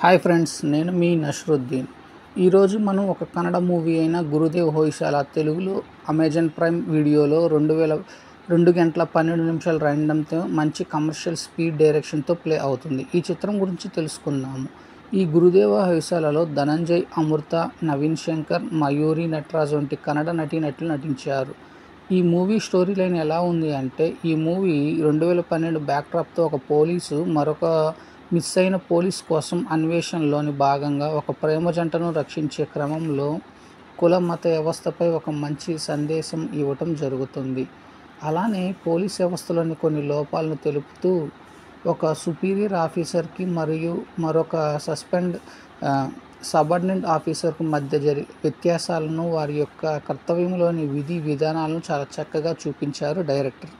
Hi friends, నేను మీ నష్రుద్దీన్. ఈరోజు మనం ఒక కన్నడ మూవీ అయిన గురుదేవ్ హోయసాల తెలుగులో అమెజాన్ ప్రైమ్ వీడియోలో 2 గంటల 12 నిమిషాల రన్టైమ్తో మంచి కమర్షియల్ స్పీడ్ డైరెక్షన్తో ప్లే అవుతుంది. ఈ చిత్రం గురించి తెలుసుకుందాము. ఈ గురుదేవ హోయసాలలో ధనంజయ్, అమృత, నవీన్ శంకర్, మయూరి నటరాజ్ వంటి కన్నడ నటీనటులు నటించారు. ఈ మూవీ స్టోరీ లైన్ ఎలా ఉంది అంటే, ఈ మూవీ 2012 బ్యాక్డ్రాప్తో ఒక పోలీసు మరొక మిస్ అయిన పోలీస్ కోసం అన్వేషణలోని భాగంగా ఒక ప్రేమ జంటను రక్షించే క్రమంలో కుల మత వ్యవస్థపై ఒక మంచి సందేశం ఇవ్వటం జరుగుతుంది. అలానే పోలీస్ వ్యవస్థలోని కొన్ని లోపాలను తెలుపుతూ ఒక సుపీరియర్ ఆఫీసర్కి మరియు మరొక సబార్డినేట్ ఆఫీసర్కు మధ్య వ్యత్యాసాలను, వారి యొక్క కర్తవ్యంలోని విధి విధానాలను చాలా చక్కగా చూపించారు డైరెక్టర్.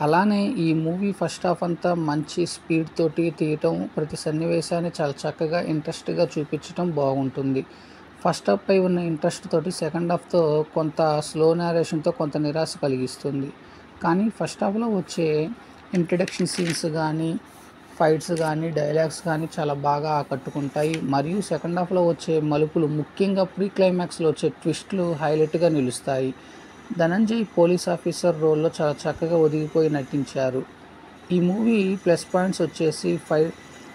అలానే ఈ మూవీ ఫస్ట్ హాఫ్ అంతా మంచి స్పీడ్ తోటి తీయటం, ప్రతి సన్నివేశాన్ని చాలా చక్కగా ఇంట్రెస్ట్గా చూపించడం బాగుంటుంది. ఫస్ట్ హాఫ్ పై ఉన్న ఇంట్రెస్ట్ తోటి సెకండ్ హాఫ్తో కొంత స్లో నేరేషన్తో కొంత నిరాశ కలిగిస్తుంది. కానీ ఫస్ట్ హాఫ్లో వచ్చే ఇంట్రడక్షన్ సీన్స్ కానీ, ఫైట్స్ కానీ, డైలాగ్స్ కానీ చాలా బాగా ఆకట్టుకుంటాయి. మరియు సెకండ్ హాఫ్లో వచ్చే మలుపులు, ముఖ్యంగా ప్రీ క్లైమాక్స్లో వచ్చే ట్విస్ట్లు హైలైట్గా నిలుస్తాయి. ధనంజయ్ పోలీస్ ఆఫీసర్ రోల్లో చాలా చక్కగా ఒదిగిపోయి నటించారు. ఈ మూవీ ప్లస్ పాయింట్స్ వచ్చేసి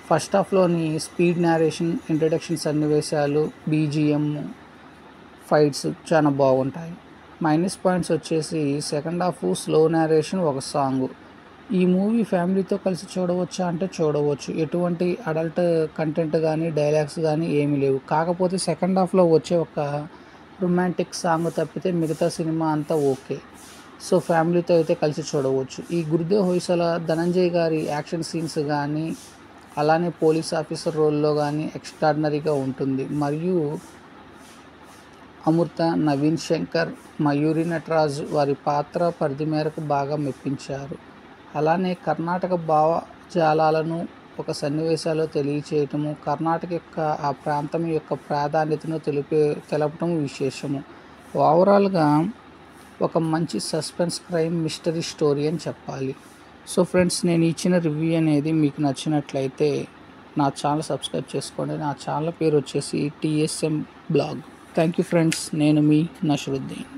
ఫస్ట్ హాఫ్లోని స్పీడ్ నేరేషన్, ఇంట్రడక్షన్ సన్నివేశాలు, బీజిఎం, ఫైట్స్ చాలా బాగుంటాయి. మైనస్ పాయింట్స్ వచ్చేసి సెకండ్ హాఫ్ స్లో నేరేషన్, ఒక సాంగ్. ఈ మూవీ ఫ్యామిలీతో కలిసి చూడవచ్చా అంటే చూడవచ్చు. ఎటువంటి అడల్ట్ కంటెంట్ కానీ, డైలాగ్స్ కానీ ఏమీ లేవు. కాకపోతే సెకండ్ హాఫ్లో వచ్చే ఒక రొమాంటిక్ సాంగ్ తప్పితే మిగతా సినిమా అంతా ఓకే. సో ఫ్యామిలీతో అయితే కలిసి చూడవచ్చు. ఈ గురుదేవ్ హోయసాల ధనంజయ్ గారి యాక్షన్ సీన్స్ కానీ, అలానే పోలీస్ ఆఫీసర్ రోల్లో కానీ ఎక్స్ట్రాడినరీగా ఉంటుంది. మరియు అమృత, నవీన్ శంకర్, మయూరి నటరాజ్ వారి పాత్ర పరిధి మేరకు బాగా మెప్పించారు. అలానే కర్ణాటక భావజాలాలను ఒక సన్నివేశాల్లో తెలియచేయటము, కర్ణాటక యొక్క ఆ ప్రాంతం యొక్క ప్రాధాన్యతను తెలపటం విశేషము. ఓవరాల్గా ఒక మంచి సస్పెన్స్, క్రైమ్, మిస్టరీ స్టోరీ అని చెప్పాలి. సో ఫ్రెండ్స్, నేను ఇచ్చిన రివ్యూ అనేది మీకు నచ్చినట్లయితే నా ఛానల్ సబ్స్క్రైబ్ చేసుకోండి. నా ఛానల్ పేరు వచ్చేసి TSM blog. Thank you friends, నేను మీ నష్రుద్దీన్.